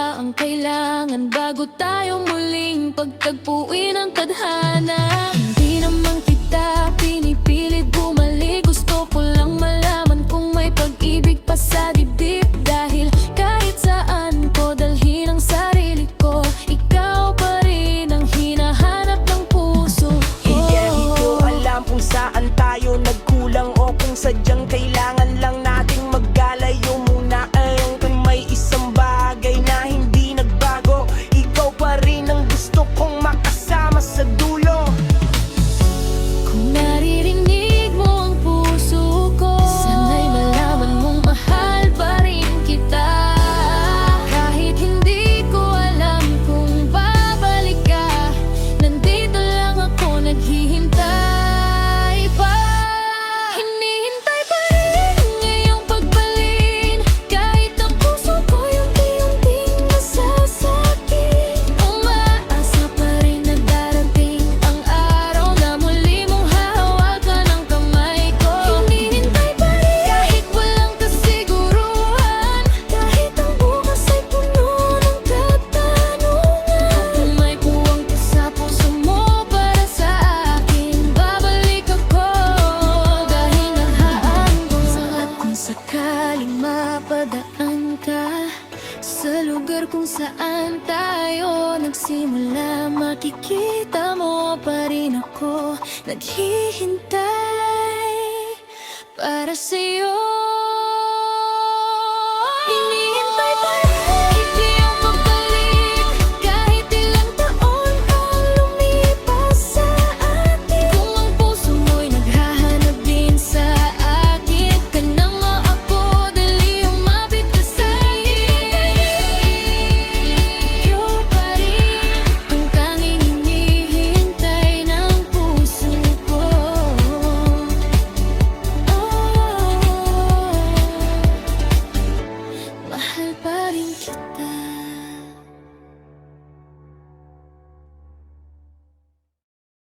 ba ang kailangan bago tayo muling pagtagpuin ang tadhana? Hindi naman kita pinipilit bumalik, gusto ko lang malaman kung may pag-ibig pa sa dibdib. Dahil kahit saan ko dalhin ang sarili ko, ikaw pa rin ang hinahanap ng puso ko. Hindi ko alam kung saan tayo nagkulang o kung sadyang kailangan lang nating maggalayo muna. Ayong kung may isang bagay na hindi nagbago, ikaw pa rin ang gusto kong makasama sa dulo. Kung naririnig mo ang puso ko, sana'y malaman mong mahal pa rin kita. Kahit hindi ko alam kung babalik ka, nandito lang ako naghihintay pa. Hinihintay pa rin ang iyong pagbalik, kahit ang puso ko unti-unting nasasakit. Umaasa pa rin na darating ang araw na muli mong hahawakan ang kamay ko. Hinihintay pa rin kahit walang kasiguruhan, kahit ang bukas ay puno ng katanungan. Kung may puwang ka sa puso mo para sa akin, babalik ako dahingahaan ko. At kung sakaling mapadaan ka sa lugar kung saan tayo nagsimula, makikita mo pa rin ako naghihintay para sa'yo.